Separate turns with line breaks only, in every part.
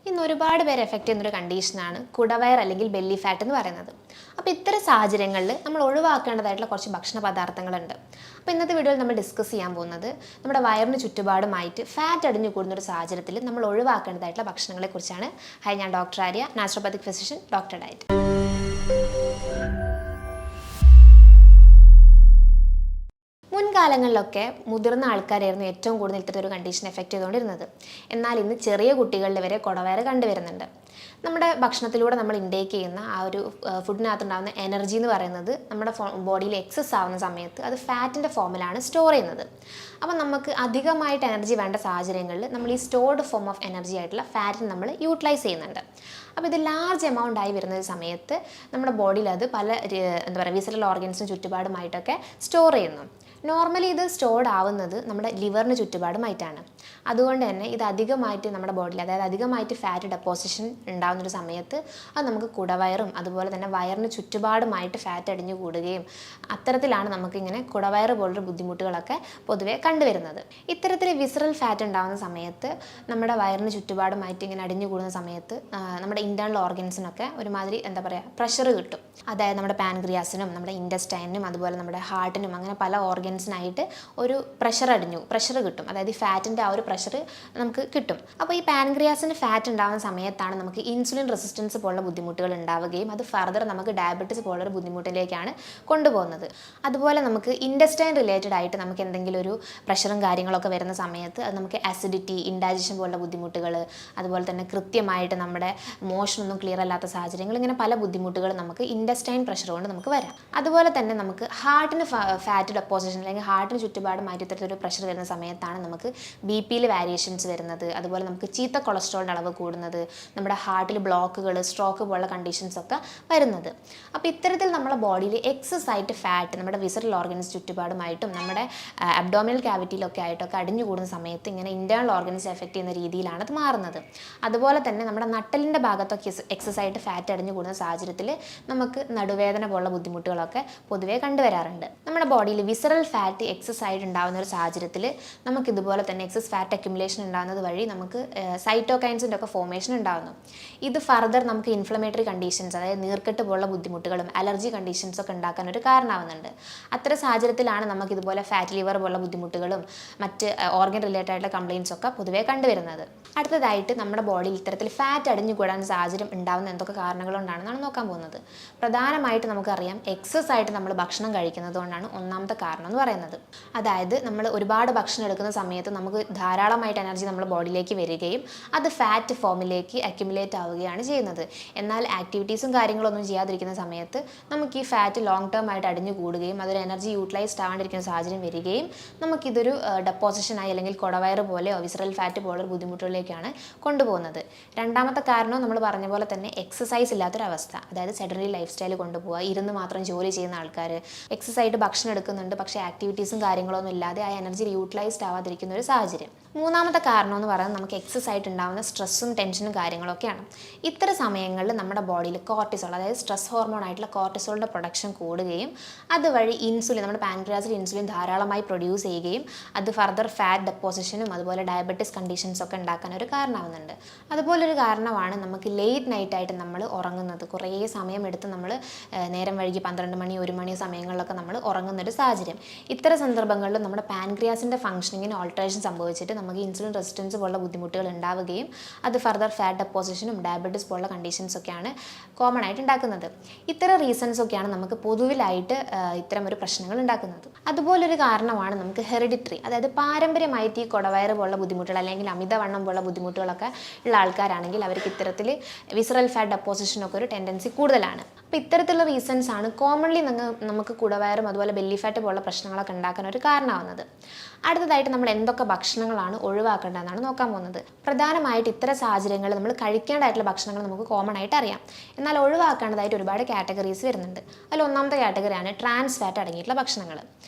ഇന്ന് ഒരുപാട് പേരെ എഫക്റ്റ് ചെയ്യുന്നൊരു കണ്ടീഷനാണ് കുടവയർ അല്ലെങ്കിൽ ബെല്ലി ഫാറ്റ് എന്ന് പറയുന്നത്. അപ്പോൾ ഇത്തരം സാഹചര്യങ്ങളിൽ നമ്മൾ ഒഴിവാക്കേണ്ടതായിട്ടുള്ള കുറച്ച് ഭക്ഷണ പദാർത്ഥങ്ങളുണ്ട്. അപ്പോൾ ഇന്നത്തെ വീഡിയോയിൽ നമ്മൾ ഡിസ്കസ് ചെയ്യാൻ പോകുന്നത് നമ്മുടെ വയറിന് ചുറ്റുപാടുമായിട്ട് ഫാറ്റ് അടിഞ്ഞു കൂടുന്ന ഒരു സാഹചര്യത്തിൽ നമ്മൾ ഒഴിവാക്കേണ്ടതായിട്ടുള്ള ഭക്ഷണങ്ങളെക്കുറിച്ചാണ്. ഹായ്, ഞാൻ doctor Arya, naturopathic physician, doctor diet. മുൻകാലങ്ങളിലൊക്കെ മുതിർന്ന ആൾക്കാരായിരുന്നു ഏറ്റവും കൂടുതൽ ഇത്തരത്തിലൊരു കണ്ടീഷൻ എഫക്റ്റ് ചെയ്തുകൊണ്ടിരുന്നത്. എന്നാൽ ഇന്ന് ചെറിയ കുട്ടികളിൽ വരെ കുടവയറ് കണ്ടുവരുന്നുണ്ട്. നമ്മുടെ ഭക്ഷണത്തിലൂടെ നമ്മൾ ഇൻടേക്ക് ചെയ്യുന്ന ആ ഒരു ഫുഡിനകത്തുണ്ടാകുന്ന എനർജി എന്ന് പറയുന്നത് നമ്മുടെ ബോഡിയിൽ എക്സസ് ആവുന്ന സമയത്ത് അത് ഫാറ്റിൻ്റെ ഫോമിലാണ് സ്റ്റോർ ചെയ്യുന്നത്. അപ്പം നമുക്ക് അധികമായിട്ട് എനർജി വേണ്ട സാഹചര്യങ്ങളിൽ നമ്മൾ ഈ സ്റ്റോർഡ് ഫോം ഓഫ് എനർജി ആയിട്ടുള്ള ഫാറ്റിന് നമ്മൾ യൂട്ടിലൈസ് ചെയ്യുന്നുണ്ട്. അപ്പോൾ ഇത് ലാർജ് എമൗണ്ട് ആയി വരുന്ന ഒരു സമയത്ത് നമ്മുടെ ബോഡിയിൽ അത് പല വിസറൽ ഓർഗൻസിന് ചുറ്റുപാടുമായിട്ടൊക്കെ സ്റ്റോർ ചെയ്യുന്നു. നോർമലി ഇത് സ്റ്റോർഡ് ആവുന്നത് നമ്മുടെ ലിവറിന് ചുറ്റുപാടുമായിട്ടാണ്. അതുകൊണ്ട് തന്നെ ഇത് അധികമായിട്ട് നമ്മുടെ ബോഡിയിൽ, അതായത് അധികമായിട്ട് ഫാറ്റ് ഡെപ്പോസിഷൻ ഉണ്ടാകുന്നൊരു സമയത്ത് അത് നമുക്ക് കുടവയറും അതുപോലെ തന്നെ വയറിന് ചുറ്റുപാടുമായിട്ട് ഫാറ്റ് അടിഞ്ഞു കൂടുകയും അത്തരത്തിലാണ് നമുക്കിങ്ങനെ കുടവയറ് പോലൊരു ബുദ്ധിമുട്ടുകളൊക്കെ പൊതുവെ കണ്ടുവരുന്നത്. ഇത്തരത്തിൽ വിസറൽ ഫാറ്റ് ഉണ്ടാകുന്ന സമയത്ത് നമ്മുടെ വയറിന് ചുറ്റുപാടുമായിട്ട് ഇങ്ങനെ അടിഞ്ഞു കൂടുന്ന സമയത്ത് നമ്മുടെ ഇൻറ്റേർണൽ ഓർഗൻസിനൊക്കെ ഒരുമാതിരി പ്രഷർ കിട്ടും. അതായത് നമ്മുടെ പാൻക്രിയാസിനും നമ്മുടെ ഇൻറ്റസ്റ്റൈനും അതുപോലെ നമ്മുടെ ഹാർട്ടിനും അങ്ങനെ പല ഓർഗൻസിനായിട്ട് ഒരു പ്രഷർ കിട്ടും. അതായത് ഈ ഫാറ്റിൻ്റെ ആ ഒരു പ്രഷർ നമുക്ക് കിട്ടും. അപ്പോൾ ഈ പാൻക്രിയാസിന് ഫാറ്റ് ഉണ്ടാകുന്ന സമയത്താണ് നമുക്ക് ഇൻസുലിൻ റെസിസ്റ്റൻസ് പോലുള്ള ബുദ്ധിമുട്ടുകൾ ഉണ്ടാവുകയും അത് ഫർദർ നമുക്ക് ഡയബറ്റിസ് പോലുള്ളൊരു ബുദ്ധിമുട്ടിലേക്കാണ് കൊണ്ടുപോകുന്നത്. അതുപോലെ നമുക്ക് ഇൻറ്റസ്റ്റൈൻ റിലേറ്റഡ് ആയിട്ട് നമുക്ക് എന്തെങ്കിലും ഒരു പ്രഷറും കാര്യങ്ങളൊക്കെ വരുന്ന സമയത്ത് അത് നമുക്ക് അസിഡിറ്റി, ഇൻഡൈജഷൻ പോലുള്ള ബുദ്ധിമുട്ടുകൾ, അതുപോലെ തന്നെ കൃത്യമായിട്ട് നമ്മുടെ മോഷനൊന്നും ക്ലിയർ അല്ലാത്ത സാഹചര്യങ്ങൾ, ഇങ്ങനെ പല ബുദ്ധിമുട്ടുകൾ നമുക്ക് ഇൻറ്റസ്റ്റൈൻ പ്രഷർ കൊണ്ട് നമുക്ക് വരാം. അതുപോലെ തന്നെ നമുക്ക് ഹാർട്ടിന് ഫാറ്റ് ഡെപ്പോസിഷൻ അല്ലെങ്കിൽ ഹാർട്ടിന് ചുറ്റുപാടുമായിട്ട് ഇത്തരത്തിലൊരു പ്രഷർ വരുന്ന സമയത്താണ് നമുക്ക് BP വേരിയേഷൻസ് വരുന്നത്. അതുപോലെ നമുക്ക് ചീത്ത കൊളസ്ട്രോളിൻ്റെ അളവ് കൂടുന്നത്, നമ്മുടെ ഹാർട്ടിൽ ബ്ലോക്കുകൾ, സ്ട്രോക്ക് പോലുള്ള കണ്ടീഷൻസ് ഒക്കെ വരുന്നത്. അപ്പോൾ ഇത്തരത്തിൽ നമ്മുടെ ബോഡിയിൽ എക്സസ് ആയിട്ട് ഫാറ്റ് നമ്മുടെ വിസറൽ ഓർഗൻസ് ചുറ്റുപാടുമായിട്ടും നമ്മുടെ അബ്ഡോമിനൽ ക്യാവിറ്റിയിലൊക്കെ ആയിട്ടൊക്കെ അടിഞ്ഞു കൂടുന്ന സമയത്ത് ഇങ്ങനെ ഇൻറ്റേർണൽ ഓർഗൻസ് എഫക്റ്റ് ചെയ്യുന്ന രീതിയിലാണ് അത് മാറുന്നത്. അതുപോലെ തന്നെ നമ്മുടെ നട്ടലിൻ്റെ ഭാഗത്തൊക്കെ എക്സസ് ആയിട്ട് ഫാറ്റ് അടിഞ്ഞു കൂടുന്ന സാഹചര്യത്തിൽ നമുക്ക് നടുവേദന പോലുള്ള ബുദ്ധിമുട്ടുകളൊക്കെ പൊതുവേ കണ്ടുവരാറുണ്ട്. നമ്മുടെ ബോഡിയിൽ വിസറൽ ഫാറ്റ് എക്സസ് ആയിട്ട് ഉണ്ടാകുന്ന ഒരു സാഹചര്യത്തിൽ നമുക്ക് ഇതുപോലെ തന്നെ എക്സസ് ഫാറ്റ് അക്യുമുലേഷൻ ഉണ്ടാകുന്നത് വഴി നമുക്ക് സൈറ്റോകൈൻസിൻ്റെ ഒക്കെ ഫോർമേഷൻ ഉണ്ടാകുന്നു. ഇത് ഫർദർ നമുക്ക് ഇൻഫ്ലമേറ്ററി കണ്ടീഷൻസ്, അതായത് നീർക്കെട്ട് പോലുള്ള ബുദ്ധിമുട്ടുകളും അലർജി കണ്ടീഷൻസ് ഒക്കെ ഉണ്ടാക്കാൻ ഒരു കാരണമാവുന്നുണ്ട്. അത്തരം സാഹചര്യത്തിലാണ് നമുക്ക് ഇതുപോലെ ഫാറ്റ് ലിവർ പോലുള്ള ബുദ്ധിമുട്ടുകളും മറ്റ് ഓർഗൻ റിലേറ്റഡ് ആയിട്ടുള്ള കംപ്ലയിൻസ് ഒക്കെ പൊതുവേ കണ്ടുവരുന്നത്. അടുത്തതായിട്ട് നമ്മുടെ ബോഡിയിൽ ഇത്തരത്തിൽ ഫാറ്റ് അടിഞ്ഞു കൂടാൻ സാഹചര്യം ഉണ്ടാകുന്ന എന്തൊക്കെ കാരണങ്ങൾ കൊണ്ടാണെന്നാണ് നോക്കാൻ പോകുന്നത്. പ്രധാനമായിട്ട് നമുക്കറിയാം എക്സസ് ആയിട്ട് നമ്മൾ ഭക്ഷണം കഴിക്കുന്നത് കൊണ്ടാണ് ഒന്നാമത്തെ കാരണം എന്ന് പറയുന്നത്. അതായത് നമ്മൾ ഒരുപാട് ഭക്ഷണം എടുക്കുന്ന സമയത്ത് നമുക്ക് ധാരാളമായിട്ട് എനർജി നമ്മുടെ ബോഡിയിലേക്ക് വരികയും അത് ഫാറ്റ് ഫോമിലേക്ക് അക്യുമുലേറ്റ് ആവുകയാണ് ചെയ്യുന്നത്. എന്നാൽ ആക്ടിവിറ്റീസും കാര്യങ്ങളൊന്നും ചെയ്യാതിരിക്കുന്ന സമയത്ത് നമുക്ക് ഈ ഫാറ്റ് ലോങ് ടേം ആയിട്ട് അടിഞ്ഞു കൂടുകയും അതൊരു എനർജി യൂട്ടിലൈസ്ഡ് ആവാണ്ടിരിക്കുന്ന സാഹചര്യം വരികയും നമുക്കിതൊരു ഡെപ്പോസിഷനായി അല്ലെങ്കിൽ കുടവയറ് പോലെയോ വിസറൽ ഫാറ്റ് പോലുള്ള ബുദ്ധിമുട്ടുകളിലേക്കാണ് കൊണ്ടുപോകുന്നത്. രണ്ടാമത്തെ കാരണം നമ്മൾ പറഞ്ഞ പോലെ തന്നെ എക്സസൈസ് ഇല്ലാത്തൊരവസ്ഥ, അതായത് സെഡൻറ്ററി ലൈഫ് സ്റ്റൈൽ കൊണ്ടുപോകുക, ഇരുന്ന് മാത്രം ജോലി ചെയ്യുന്ന ആൾക്കാർ, എക്സസൈസ് ആയിട്ട് ഭക്ഷണം എടുക്കുന്നുണ്ട് പക്ഷേ ആക്ടിവിറ്റീസും കാര്യങ്ങളൊന്നും ഇല്ലാതെ ആ എനർജി യൂട്ടിലൈസ്ഡ് ആവാതിരിക്കുന്ന ഒരു സാഹചര്യം. മൂന്നാമത്തെ കാരണം എന്ന് പറയുന്നത് നമുക്ക് എക്സസ് ആയിട്ട് ഉണ്ടാകുന്ന സ്ട്രെസ്സും ടെൻഷനും കാര്യങ്ങളൊക്കെയാണ്. ഇത്തരം സമയങ്ങളിൽ നമ്മുടെ ബോഡിയിൽ കോർട്ടിസോൾ, അതായത് സ്ട്രെസ് ഹോർമോൺ ആയിട്ടുള്ള കോർട്ടിസോളിൻ്റെ പ്രൊഡക്ഷൻ കൂടുകയും അതുവഴി ഇൻസുലിൻ, നമ്മുടെ പാൻക്രിയാസിൽ ഇൻസുലിൻ ധാരാളമായി പ്രൊഡ്യൂസ് ചെയ്യുകയും അത് ഫർദർ ഫാറ്റ് ഡെപ്പോസിഷനും അതുപോലെ ഡയബറ്റിസ് കണ്ടീഷൻസ് ഒക്കെ ഉണ്ടാക്കാൻ ഒരു കാരണമാവുന്നുണ്ട്. അതുപോലൊരു കാരണമാണ് നമുക്ക് ലേറ്റ് നൈറ്റായിട്ട് നമ്മൾ ഉറങ്ങുന്നത്. കുറേ സമയമെടുത്ത് നമ്മൾ നേരം വൈകി 12 മണി 1 മണി സമയങ്ങളിലൊക്കെ നമ്മൾ ഉറങ്ങുന്നൊരു സാഹചര്യം. ഇത്തരം സന്ദർഭങ്ങളിൽ നമ്മുടെ പാൻക്രിയാസിൻ്റെ ഫംഗ്ഷനിങ്ങിന് ഓൾട്ടറേഷൻ സംഭവിച്ചിട്ട് നമുക്ക് ഇൻസുലിൻ റെസിസ്റ്റൻസ് പോലുള്ള ബുദ്ധിമുട്ടുകൾ ഉണ്ടാവുകയും അത് ഫർദർ ഫാറ്റ് ഡെപ്പോസിഷനും ഡയബറ്റിസ് പോലുള്ള കണ്ടീഷൻസ് ഒക്കെയാണ് കോമൺ ആയിട്ട് ഉണ്ടാക്കുന്നത്. ഇത്തരം റീസൺസ് ഒക്കെയാണ് നമുക്ക് പൊതുവിലായിട്ട് ഇത്തരം ഒരു പ്രശ്നങ്ങൾ ഉണ്ടാക്കുന്നത്. അതുപോലൊരു കാരണമാണ് നമുക്ക് ഹെറിഡിറ്ററി, അതായത് പാരമ്പര്യമായിട്ട് ഈ കുടവയറ് പോലുള്ള ബുദ്ധിമുട്ടുകൾ അല്ലെങ്കിൽ അമിതവണ്ണം പോലുള്ള ബുദ്ധിമുട്ടുകളൊക്കെ ഉള്ള ആൾക്കാരാണെങ്കിൽ അവർക്ക് ഇത്തരത്തിൽ വിസറൽ ഫാറ്റ് ഡെപ്പോസിഷനൊക്കെ ഒരു ടെൻഡൻസി കൂടുതലാണ്. അപ്പോൾ ഇത്തരത്തിലുള്ള റീസൺസ് ആണ് കോമൺലി നമുക്ക് കുടവയറും അതുപോലെ ബെല്ലി ഫാറ്റ് പോലുള്ള പ്രശ്നങ്ങളൊക്കെ ഉണ്ടാക്കാൻ ഒരു കാരണമാവുന്നത്. അടുത്തതായിട്ട് നമ്മൾ എന്തൊക്കെ ഭക്ഷണങ്ങളാണ് ഒഴിവാക്കേണ്ടതെന്നാണ് നോക്കാൻ പോകുന്നത്. പ്രധാനമായിട്ട് ഇത്തരം സാഹചര്യങ്ങളിൽ നമ്മൾ കഴിക്കേണ്ടതായിട്ടുള്ള ഭക്ഷണങ്ങൾ നമുക്ക് കോമൺ ആയിട്ട് അറിയാം. എന്നാൽ ഒഴിവാക്കേണ്ടതായിട്ട് ഒരുപാട് കാറ്റഗറീസ് വരുന്നുണ്ട്. അതിൽ ഒന്നാമത്തെ കാറ്റഗറിയാണ് ട്രാൻസ് ഫാറ്റ് അടങ്ങിയിട്ടുള്ള ഭക്ഷണങ്ങൾ.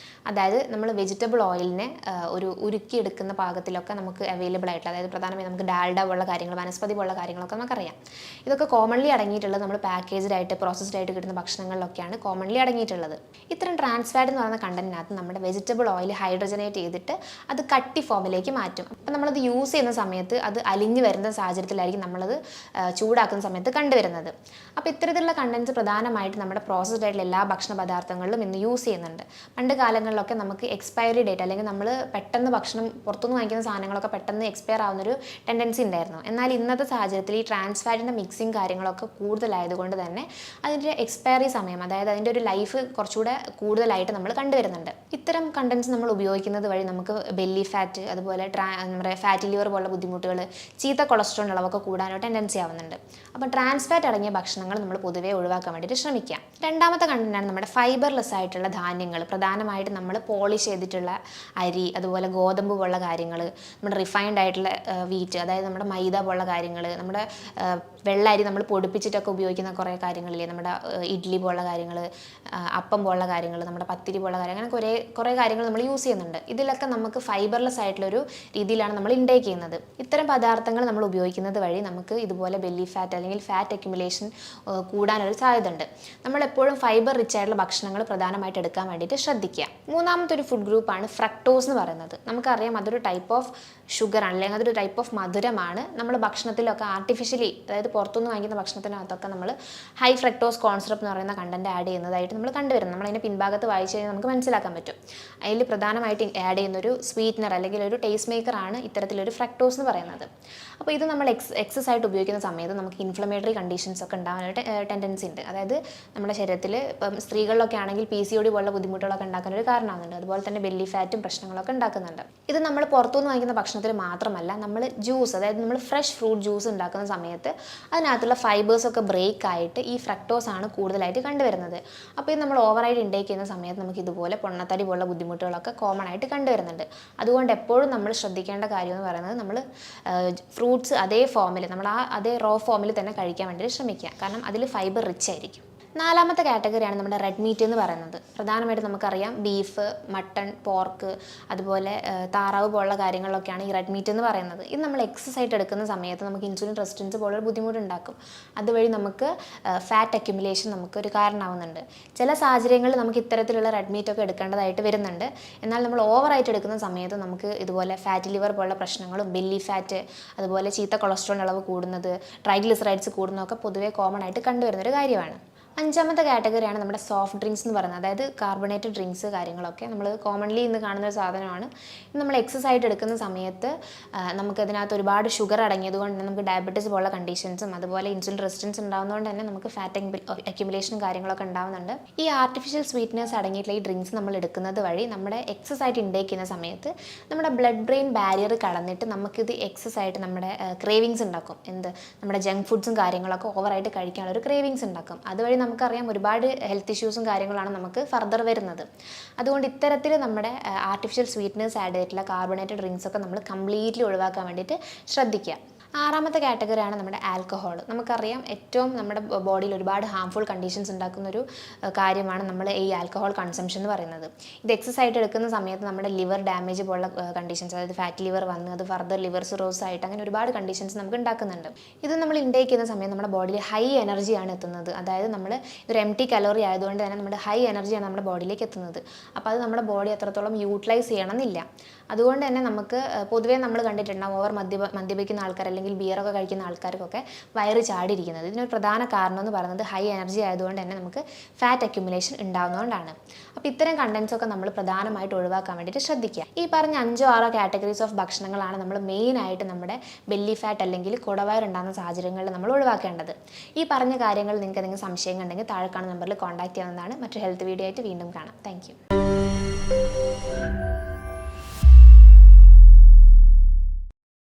അതായത് നമ്മൾ വെജിറ്റബിൾ ഓയിലിനെ ഒരു ഉരുക്കിയെടുക്കുന്ന പാകത്തിലൊക്കെ നമുക്ക് അവൈലബിൾ ആയിട്ടുള്ള, അതായത് പ്രധാനമായും നമുക്ക് ഡാൽഡ പോലുള്ള കാര്യങ്ങൾ, വനസ്പതി പോലുള്ള കാര്യങ്ങളൊക്കെ നമുക്കറിയാം. ഇതൊക്കെ കോമൺലി അടങ്ങിയിട്ടുള്ളത് നമ്മൾ പാക്കേജ്ഡ് ആയിട്ട് പ്രോസസ്ഡ് പ്രോസസ്ഡ് ആയിട്ട് കിട്ടുന്ന ഭക്ഷണങ്ങളിലൊക്കെയാണ് കോമൺലി അടങ്ങിയിട്ടുള്ളത്. ഇത്തരം ട്രാൻസ് ഫാറ്റ് എന്ന് പറയുന്ന കണ്ടന്റിനകത്ത് നമ്മുടെ വെജിറ്റബിൾ ഓയിൽ ഹൈഡ്രജനേറ്റ് ചെയ്തിട്ട് അത് കട്ടി ഫോമിലേക്ക് മാറ്റും. അപ്പം നമ്മളത് യൂസ് ചെയ്യുന്ന സമയത്ത് അത് അലിഞ്ഞു വരുന്ന സാഹചര്യത്തിലായിരിക്കും നമ്മളത് ചൂടാക്കുന്ന സമയത്ത് കണ്ടുവരുന്നത്. അപ്പോൾ ഇത്തരത്തിലുള്ള കണ്ടൻസ് പ്രധാനമായിട്ട് നമ്മുടെ പ്രോസസ്ഡ് ആയിട്ടുള്ള എല്ലാ ഭക്ഷണ പദാർത്ഥങ്ങളിലും ഇന്ന് യൂസ് ചെയ്യുന്നുണ്ട്. പണ്ട് കാലങ്ങളിലൊക്കെ നമുക്ക് എക്സ്പയറി ഡേറ്റ് അല്ലെങ്കിൽ നമ്മൾ പെട്ടെന്ന് ഭക്ഷണം പുറത്തുനിന്ന് വാങ്ങിക്കുന്ന സാധനങ്ങളൊക്കെ പെട്ടെന്ന് എക്സ്പയർ ആവുന്നൊരു ടെൻഡൻസി ഉണ്ടായിരുന്നു. എന്നാൽ ഇന്നത്തെ സാഹചര്യത്തിൽ ഈ ട്രാൻസ് ഫാറ്റിൻ്റെ മിക്സിങ് കാര്യങ്ങളൊക്കെ കൂടുതലായതുകൊണ്ട് തന്നെ അതിൻ്റെ എക്സ്പയറി സമയം, അതായത് അതിൻ്റെ ഒരു ലൈഫ് കുറച്ചുകൂടെ കൂടുതലായിട്ട് നമ്മൾ കണ്ടുവരുന്നുണ്ട്. ഇത്തരം കണ്ടൻസ് നമ്മൾ ഉപയോഗിക്കുന്നത് വഴി നമുക്ക് ബെല്ലി ഫാറ്റ്, അതുപോലെ നമ്മുടെ ഫാറ്റി ലിവർ പോലുള്ള ബുദ്ധിമുട്ടുകൾ, ചീത്ത കൊളസ്ട്രോൾ അളവൊക്കെ കൂടാനോ ടെൻഡൻസി ആവുന്നുണ്ട്. അപ്പോൾ ട്രാൻസ് ഫാറ്റ് അടങ്ങിയ ഭക്ഷണങ്ങൾ നമ്മൾ പൊതുവേ ഒഴിവാക്കാൻ വേണ്ടിയിട്ട് ശ്രമിക്കാം. രണ്ടാമത്തെ കണ്ടന്റാണ് നമ്മുടെ ഫൈബർലെസ് ആയിട്ടുള്ള ധാന്യങ്ങൾ. പ്രധാനമായിട്ട് നമ്മൾ പോളിഷ് ചെയ്തിട്ടുള്ള അരി, അതുപോലെ ഗോതമ്പ് പോലുള്ള കാര്യങ്ങൾ, നമ്മുടെ റിഫൈൻഡ് ആയിട്ടുള്ള വീറ്റ്, അതായത് നമ്മുടെ മൈദ പോലുള്ള കാര്യങ്ങൾ, നമ്മുടെ വെള്ള അരി നമ്മൾ പൊടിപ്പിച്ചിട്ടൊക്കെ ഉപയോഗിക്കുന്ന കുറേ കാര്യങ്ങളില്ലേ, നമ്മുടെ ഇഡ്ഡലി പോലുള്ള കാര്യങ്ങൾ, അപ്പം പോലുള്ള കാര്യങ്ങൾ, നമ്മുടെ പത്തിരി പോലുള്ള കാര്യങ്ങൾ, അങ്ങനെ കുറേ കാര്യങ്ങൾ നമ്മൾ യൂസ് ചെയ്യുന്നുണ്ട്. ഇതിലൊക്കെ നമുക്ക് ഫൈബർലെസ് ആയിട്ടുള്ളൊരു രീതിയിലാണ് നമ്മൾ ഇൻടേക്ക് ചെയ്യുന്നത്. ഇത്തരം പദാർത്ഥങ്ങൾ നമ്മൾ ഉപയോഗിക്കുന്നത് വഴി നമുക്ക് ഇതുപോലെ ബെല്ലി ഫാറ്റ് അല്ലെങ്കിൽ ഫാറ്റ് അക്യുമുലേഷൻ കൂടാനൊരു സാധ്യത ഉണ്ട്. നമ്മളെപ്പോഴും ഫൈബർ റിച്ച് ആയിട്ടുള്ള ഭക്ഷണങ്ങൾ പ്രധാനമായിട്ട് എടുക്കാൻ വേണ്ടിയിട്ട് ശ്രദ്ധിക്കുക. മൂന്നാമത്തെ ഒരു ഫുഡ് ഗ്രൂപ്പാണ് ഫ്രക്ടോസ് എന്ന് പറയുന്നത്. നമുക്കറിയാം അതൊരു ടൈപ്പ് ഓഫ് ഷുഗറാണ്, അല്ലെങ്കിൽ അതൊരു ടൈപ്പ് ഓഫ് മധുരമാണ്. നമ്മൾ ഭക്ഷണത്തിലൊക്കെ ആർട്ടിഫിഷ്യലി, അതായത് പുറത്തുനിന്ന് വാങ്ങിക്കുന്ന ഭക്ഷണത്തിനകത്തൊക്കെ നമ്മൾ ഹൈ ഫ്രക്ടോസ് കോൺ സിറപ്പ് എന്ന് പറയുന്ന കണ്ടന്റ് ആഡ് ചെയ്യുന്നതായിട്ട് നമ്മൾ കണ്ടുവരുന്നത്. നമ്മളതിൻ്റെ പിൻഭാഗത്ത് വായിച്ചു കഴിഞ്ഞാൽ നമുക്ക് മനസ്സിലാക്കാൻ പറ്റും. അതിൽ പ്രധാനമായിട്ട് ആഡ് ചെയ്യുന്നൊരു സ്വീറ്റ്നർ അല്ലെങ്കിൽ ഒരു ടേസ്റ്റ് മേക്കറാണ് ഇത്തരത്തിലൊരു ഫ്രക്ടോസ് എന്ന് പറയുന്നത്. അപ്പോൾ ഇത് നമ്മൾ എക്സസ് ആയിട്ട് ഉപയോഗിക്കുന്ന സമയത്ത് നമുക്ക് ഇൻഫ്ലമേറ്ററി കണ്ടീഷൻസ് ഒക്കെ ഉണ്ടാകാനായിട്ട് ടെൻഡൻസി ഉണ്ട്. അതായത് നമ്മുടെ ശരീരത്തിൽ ഇപ്പം സ്ത്രീകളിലൊക്കെ ആണെങ്കിൽ PCOD പോലുള്ള ബുദ്ധിമുട്ടുകളൊക്കെ ഉണ്ടാക്കാനൊരു കാരണമാകുന്നുണ്ട്. അതുപോലെ തന്നെ ബെല്ലി ഫാറ്റും പ്രശ്നങ്ങളൊക്കെ ഉണ്ടാക്കുന്നുണ്ട്. ഇത് നമ്മൾ പുറത്തുനിന്ന് വാങ്ങിക്കുന്ന ഭക്ഷണത്തിൽ മാത്രമല്ല, നമ്മൾ ജ്യൂസ്, അതായത് നമ്മൾ ഫ്രഷ് ഫ്രൂട്ട് ജ്യൂസ് ഉണ്ടാക്കുന്ന സമയത്ത് അതിനകത്തുള്ള ഫൈബേഴ്സൊക്കെ ബ്രേക്ക് ആയിട്ട് ഈ ഫ്രക്ടോസ് ആണ് കൂടുതലായിട്ട് കണ്ടുവരുന്നത്. അപ്പോൾ ഇത് നമ്മൾ ഓവറായിട്ട് ഇൻടേക്ക് ചെയ്യുന്ന സമയത്ത് നമുക്ക് ഇതുപോലെ പൊണ്ണത്തടി പോലുള്ള ബുദ്ധിമുട്ടുകളൊക്കെ കോമൺ ആയിട്ട് കണ്ടുവരുന്നുണ്ട്. അതുകൊണ്ട് എപ്പോഴും നമ്മൾ ശ്രദ്ധിക്കേണ്ട കാര്യം എന്ന് പറയുന്നത് നമ്മൾ ഫ്രൂട്ട്സ് അതേ ഫോമിൽ, നമ്മൾ അതേ റോ ഫോമിൽ തന്നെ കഴിക്കാൻ വേണ്ടി ശ്രമിക്കുക. കാരണം അതിൽ ഫൈബർ റിച്ച് ആയിരിക്കും. നാലാമത്തെ കാറ്റഗറിയാണ് നമ്മുടെ റെഡ് മീറ്റ് എന്ന് പറയുന്നത്. പ്രധാനമായിട്ട് നമുക്കറിയാം ബീഫ്, മട്ടൺ, പോർക്ക്, അതുപോലെ താറാവ് പോലുള്ള കാര്യങ്ങളിലൊക്കെയാണ് ഈ റെഡ് മീറ്റ് എന്ന് പറയുന്നത്. ഇത് നമ്മൾ എക്സസ് ആയിട്ട് എടുക്കുന്ന സമയത്ത് നമുക്ക് ഇൻസുലിൻ റെസിസ്റ്റൻസ് പോലുള്ള ബുദ്ധിമുട്ടുണ്ടാക്കും. അതുവഴി നമുക്ക് ഫാറ്റ് അക്യുമുലേഷൻ നമുക്കൊരു കാരണമാവുന്നുണ്ട്. ചില സാഹചര്യങ്ങളിൽ നമുക്ക് ഇത്തരത്തിലുള്ള റെഡ് മീറ്റ് ഒക്കെ എടുക്കേണ്ടതായിട്ട് വരുന്നുണ്ട്. എന്നാൽ നമ്മൾ ഓവറായിട്ട് എടുക്കുന്ന സമയത്ത് നമുക്ക് ഇതുപോലെ ഫാറ്റി ലിവർ പോലുള്ള പ്രശ്നങ്ങളും, ബെല്ലി ഫാറ്റ്, അതുപോലെ ചീത്ത കൊളസ്ട്രോൾ അളവ് കൂടുന്നത്, ട്രൈഗ്ലിസറൈഡ്സ് കൂടുന്നതൊക്കെ പൊതുവേ കോമൺ ആയിട്ട് കണ്ടുവരുന്നൊരു കാര്യമാണ്. അഞ്ചാമത്തെ കാറ്റഗറിയാണ് നമ്മുടെ സോഫ്റ്റ് ഡ്രിങ്ക്സ് എന്ന് പറയുന്നത്. അതായത് കാർബണേറ്റഡ് ഡ്രിങ്ക്സ് കാര്യങ്ങളൊക്കെ നമ്മൾ കോമൺലി ഇന്ന് കാണുന്ന ഒരു സാധനമാണ്. ഇത് നമ്മൾ എക്സസ് ആയിട്ട് എടുക്കുന്ന സമയത്ത് നമുക്കതിനകത്ത് ഒരുപാട് ഷുഗർ അടങ്ങിയതുകൊണ്ട് തന്നെ നമുക്ക് ഡയബറ്റീസ് പോലുള്ള കണ്ടീഷൻസും അതുപോലെ ഇൻസുലിൻ റെസിസ്റ്റൻസ് ഉണ്ടാകുന്നതുകൊണ്ട് തന്നെ നമുക്ക് ഫാറ്റ് അക്യുമുലേഷനും കാര്യങ്ങളൊക്കെ ഉണ്ടാകുന്നുണ്ട്. ഈ ആർട്ടിഫിഷ്യൽ സ്വീറ്റ്നസ് അടങ്ങിയിട്ടുള്ള ഈ ഡ്രിങ്ക്സ് നമ്മൾ എടുക്കുന്നത് വഴി നമ്മുടെ എക്സസ് ആയിട്ട് ഇൻടേക്ക് ചെയ്യുന്ന സമയത്ത് നമ്മുടെ ബ്ലഡ് ബ്രെയിൻ ബാരിയർ കടന്നിട്ട് നമുക്കിത് എക്സസ് ആയിട്ട് നമ്മുടെ ക്രേവിങ്സ് ഉണ്ടാക്കും. നമ്മുടെ ജങ്ക് ഫുഡ്സും കാര്യങ്ങളൊക്കെ ഓവറായിട്ട് കഴിക്കാനുള്ള ഒരു ക്രേവിങ്സ് ഉണ്ടാക്കും. അതുവഴി നമുക്കറിയാം ഒരുപാട് ഹെൽത്ത് ഇഷ്യൂസും കാര്യങ്ങളാണ് നമുക്ക് ഫർദർ വരുന്നത്. അതുകൊണ്ട് ഇത്തരത്തിൽ നമ്മുടെ ആർട്ടിഫിഷ്യൽ സ്വീറ്റ്നസ് ആഡ് ചെയ്തിട്ടുള്ള കാർബണേറ്റഡ് ഡ്രിങ്ക്സ് ഒക്കെ നമ്മൾ കംപ്ലീറ്റ്ലി ഒഴിവാക്കാൻ വേണ്ടിയിട്ട് ശ്രദ്ധിക്കുക. ആറാമത്തെ കാറ്റഗറിയാണ് നമ്മുടെ ആൽക്കഹോൾ. നമുക്കറിയാം ഏറ്റവും നമ്മുടെ ബോഡിയിൽ ഒരുപാട് ഹാംഫുൾ കണ്ടീഷൻസ് ഉണ്ടാക്കുന്നൊരു കാര്യമാണ് നമ്മൾ ഈ ആൽക്കഹോൾ കൺസംഷൻ എന്ന് പറയുന്നത്. ഇത് എക്സസ് ആയിട്ട് എടുക്കുന്ന സമയത്ത് നമ്മുടെ ലിവർ ഡാമേജ് പോലുള്ള കണ്ടീഷൻസ്, അതായത് ഫാറ്റ് ലിവർ വന്ന് അത് ഫർദർ ലിവർ സിറോസ് ആയിട്ട് അങ്ങനെ ഒരുപാട് കണ്ടീഷൻസ് നമുക്ക് ഉണ്ടാക്കുന്നുണ്ട്. ഇത് നമ്മൾ ഇൻടേക്ക് ചെയ്യുന്ന സമയത്ത് നമ്മുടെ ബോഡിയിൽ ഹൈ എനർജിയാണ് എത്തുന്നത്. അതായത് നമ്മൾ ഇതൊരു എംപ്റ്റി കലോറി ആയതുകൊണ്ട് തന്നെ നമ്മുടെ ഹൈ എനർജിയാണ് നമ്മുടെ ബോഡിയിലേക്ക് എത്തുന്നത്. അപ്പോൾ അത് നമ്മുടെ ബോഡി എത്രത്തോളം യൂട്ടിലൈസ് ചെയ്യണമെന്നില്ല. അതുകൊണ്ട് തന്നെ നമുക്ക് പൊതുവേ നമ്മൾ കണ്ടിട്ടുണ്ടാകും ഓവർ മദ്യപിക്കുന്ന ആൾക്കാർ അല്ലെങ്കിൽ ബിയറൊക്കെ കഴിക്കുന്ന ആൾക്കാർക്കൊക്കെ വയറ് ചാടിയിരിക്കുന്നത്. ഇതിനൊരു പ്രധാന കാരണം എന്ന് പറയുന്നത് ഹൈ എനർജി ആയതുകൊണ്ട് തന്നെ നമുക്ക് ഫാറ്റ് അക്യുമുലേഷൻ ഉണ്ടാകുന്നതുകൊണ്ടാണ്. അപ്പോൾ ഇത്തരം കണ്ടൻസ് ഒക്കെ നമ്മൾ പ്രധാനമായിട്ട് ഒഴിവാക്കാൻ വേണ്ടിയിട്ട് ശ്രദ്ധിക്കുക. ഈ പറഞ്ഞ 5-6 കാറ്റഗറീസ് ഓഫ് ഭക്ഷണങ്ങളാണ് നമ്മൾ മെയിനായിട്ട് നമ്മുടെ ബെല്ലി ഫാറ്റ് അല്ലെങ്കിൽ കുടവയറുണ്ടാകുന്ന സാഹചര്യങ്ങളിൽ നമ്മൾ ഒഴിവാക്കേണ്ടത്. ഈ പറഞ്ഞ കാര്യങ്ങൾ നിങ്ങൾക്ക് എന്തെങ്കിലും സംശയം ഉണ്ടെങ്കിൽ താഴെ കാണുന്ന നമ്പറിൽ കോൺടാക്ട് ചെയ്യാവുന്നതാണ്. മറ്റൊരു ഹെൽത്ത് വീഡിയോ ആയിട്ട് വീണ്ടും കാണാം. Thank you.